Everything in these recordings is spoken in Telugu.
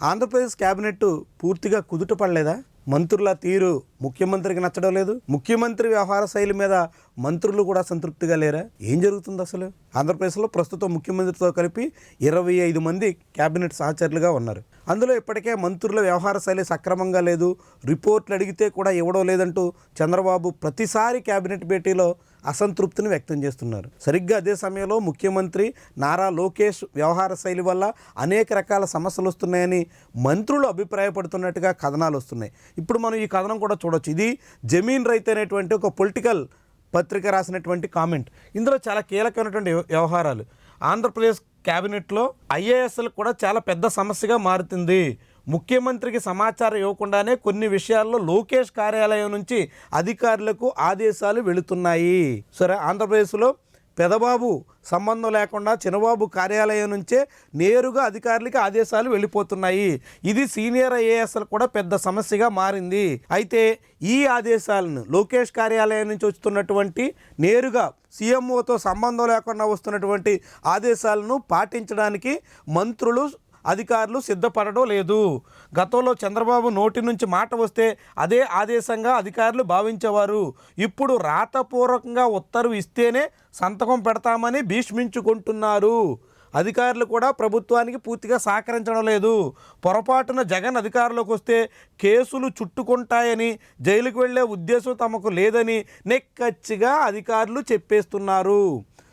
ఆంధ్రప్రదేశ్ క్యాబినెట్ పూర్తిగా కుదుట పడలేదా? మంత్రుల తీరు ముఖ్యమంత్రికి నచ్చడం లేదు. ముఖ్యమంత్రి వ్యవహార శైలి మీద మంత్రులు కూడా సంతృప్తిగా లేరా? ఏం జరుగుతుంది అసలు? ఆంధ్రప్రదేశ్లో ప్రస్తుతం ముఖ్యమంత్రితో కలిపి 25 మంది క్యాబినెట్ సహచరులుగా ఉన్నారు. అందులో ఇప్పటికే మంత్రుల వ్యవహార శైలి సక్రమంగా లేదు, రిపోర్ట్లు అడిగితే కూడా ఇవ్వడం లేదంటూ చంద్రబాబు ప్రతిసారి క్యాబినెట్ భేటీలో అసంతృప్తిని వ్యక్తం చేస్తున్నారు. సరిగ్గా అదే సమయంలో ముఖ్యమంత్రి నారా లోకేష్ వ్యవహార శైలి వల్ల అనేక రకాల సమస్యలు వస్తున్నాయని మంత్రులు అభిప్రాయపడుతున్నట్టుగా కథనాలు వస్తున్నాయి. ఇప్పుడు మనం ఈ కథనం కూడా చూడొచ్చు. ఇది జమీన్ రైతు అనేటువంటి ఒక పొలిటికల్ పత్రిక రాసినటువంటి కామెంట్. ఇందులో చాలా కీలకమైనటువంటి వ్యవహారాలు. ఆంధ్రప్రదేశ్ క్యాబినెట్లో ఐఏఎస్లకు కూడా చాలా పెద్ద సమస్యగా మారుతుంది. ముఖ్యమంత్రికి సమాచారం ఇవ్వకుండానే కొన్ని విషయాల్లో లోకేష్ కార్యాలయం నుంచి అధికారులకు ఆదేశాలు వెళుతున్నాయి. సరే, ఆంధ్రప్రదేశ్లో పెదబాబు సంబంధం లేకుండా చిన్నబాబు కార్యాలయం నుంచే నేరుగా అధికారులకి ఆదేశాలు వెళ్ళిపోతున్నాయి. ఇది సీనియర్ ఐఏఎస్లు కూడా పెద్ద సమస్యగా మారింది. అయితే ఈ ఆదేశాలను లోకేష్ కార్యాలయం నుంచి వస్తున్నటువంటి నేరుగా సీఎంఓతో సంబంధం లేకుండా వస్తున్నటువంటి ఆదేశాలను పాటించడానికి మంత్రులు అధికారులు సిద్ధపడడం లేదు. గతంలో చంద్రబాబు నోటి నుంచి మాట వస్తే అదే ఆదేశంగా అధికారులు భావించేవారు. ఇప్పుడు రాతపూర్వకంగా ఉత్తర్వు ఇస్తేనే సంతకం పెడతామని భీష్మించుకుంటున్నారు. అధికారులు కూడా ప్రభుత్వానికి పూర్తిగా సహకరించడం లేదు. పొరపాటున జగన్ అధికారంలోకి వస్తే కేసులు చుట్టుకుంటాయని, జైలుకు వెళ్లే ఉద్దేశం తమకు లేదని నెక్కచ్చిగా అధికారులు చెప్పేస్తున్నారు.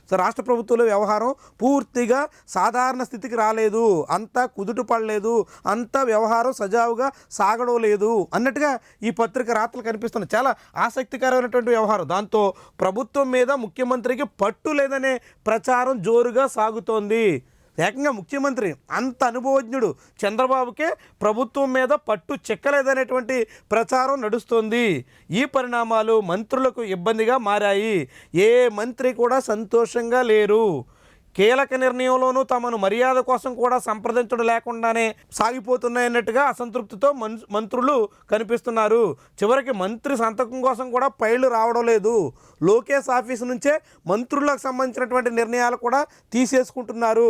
సో రాష్ట్ర ప్రభుత్వంలో వ్యవహారం పూర్తిగా సాధారణ స్థితికి రాలేదు, అంతా కుదుట పడలేదు, అంతా వ్యవహారం సజావుగా సాగడం లేదు అన్నట్టుగా ఈ పత్రిక రాతలు కనిపిస్తున్నాయి. చాలా ఆసక్తికరమైనటువంటి వ్యవహారం. దాంతో ప్రభుత్వం మీద ముఖ్యమంత్రికి పట్టు లేదనే ప్రచారం జోరుగా సాగుతోంది. ఏకంగా ముఖ్యమంత్రి అంత అనుభవజ్ఞుడు చంద్రబాబుకే ప్రభుత్వం మీద పట్టు చెక్కలేదనేటువంటి ప్రచారం నడుస్తోంది. ఈ పరిణామాలు మంత్రులకు ఇబ్బందిగా మారాయి. ఏ మంత్రి కూడా సంతోషంగా లేరు. కీలక నిర్ణయంలోనూ తమను మర్యాద కోసం కూడా సంప్రదించడం లేకుండానే సాగిపోతున్నాయన్నట్టుగా అసంతృప్తితో మంత్రులు కనిపిస్తున్నారు. చివరికి మంత్రి సంతకం కోసం కూడా ఫైళ్లు రావడం లేదు. లోకేష్ ఆఫీసు నుంచే మంత్రులకు సంబంధించినటువంటి నిర్ణయాలు కూడా తీసేసుకుంటున్నారు.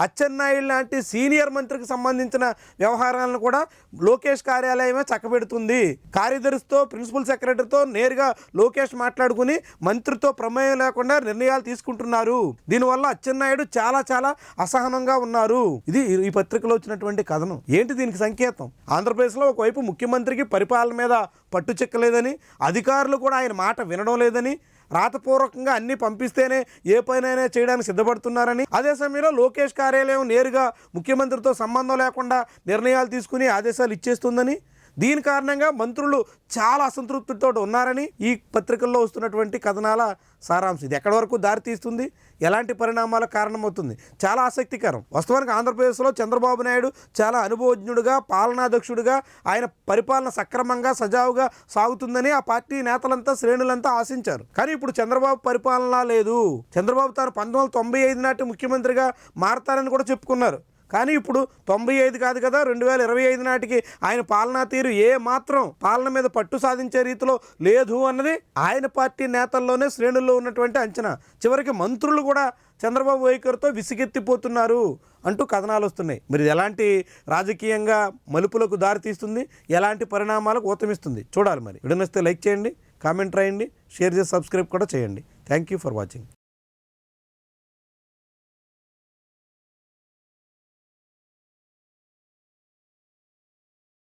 అచ్చెన్నాయుడు లాంటి సీనియర్ మంత్రికి సంబంధించిన వ్యవహారాలను కూడా లోకేష్ కార్యాలయమే చక్కబెడుతుంది. కార్యదర్శితో, ప్రిన్సిపల్ సెక్రటరీతో నేరుగా లోకేష్ మాట్లాడుకుని మంత్రితో ప్రమేయం లేకుండా నిర్ణయాలు తీసుకుంటున్నారు. దీనివల్ల అచ్చెన్నాయుడు చాలా చాలా అసహనంగా ఉన్నారు. ఇది ఈ పత్రికలో వచ్చినటువంటి కథనం. ఏంటి దీనికి సంకేతం? ఆంధ్రప్రదేశ్లో ఒకవైపు ముఖ్యమంత్రికి పరిపాలన మీద పట్టు చిక్కలేదని, అధికారులు కూడా ఆయన మాట వినడం లేదని, రాతపూర్వకంగా అన్నీ పంపిస్తేనే ఏ పనైనా చేయడానికి సిద్ధపడుతున్నారని, అదే సమయంలో లోకేష్ కార్యాలయం నేరుగా ముఖ్యమంత్రితో సంబంధం లేకుండా నిర్ణయాలు తీసుకుని ఆదేశాలు ఇచ్చేస్తుందని, దీని కారణంగా మంత్రులు చాలా అసంతృప్తితో ఉన్నారని ఈ పత్రికల్లో వస్తున్నటువంటి కథనాల సారాంశం. ఇది ఎక్కడి వరకు దారి తీస్తుంది, ఎలాంటి పరిణామాలకు కారణమవుతుంది, చాలా ఆసక్తికరం. వాస్తవానికి ఆంధ్రప్రదేశ్లో చంద్రబాబు నాయుడు చాలా అనుభవజ్ఞుడిగా, పాలనాధ్యక్షుడిగా, ఆయన పరిపాలన సక్రమంగా సజావుగా సాగుతుందని ఆ పార్టీ నేతలంతా, శ్రేణులంతా ఆశించారు. కానీ ఇప్పుడు చంద్రబాబు పరిపాలన లేదు. చంద్రబాబు తాను 1995 నాటి ముఖ్యమంత్రిగా మారతారని కూడా చెప్పుకున్నారు. కానీ ఇప్పుడు 95 కాదు కదా, 2025 నాటికి ఆయన పాలనా తీరు ఏ మాత్రం పాలన మీద పట్టు సాధించే రీతిలో లేదు అన్నది ఆయన పార్టీ నేతల్లోనే, శ్రేణుల్లో ఉన్నటువంటి అంచనా. చివరికి మంత్రులు కూడా చంద్రబాబు వైఖరితో విసిగెత్తిపోతున్నారు అంటూ కథనాలు వస్తున్నాయి. మరి ఎలాంటి రాజకీయంగా మలుపులకు దారి తీస్తుంది, ఎలాంటి పరిణామాలకు ఊతమిస్తుంది చూడాలి. మరి వీడియో నచ్చితే లైక్ చేయండి, కామెంట్ రాయండి, షేర్ చేసి సబ్స్క్రైబ్ కూడా చేయండి. Thank you for watching.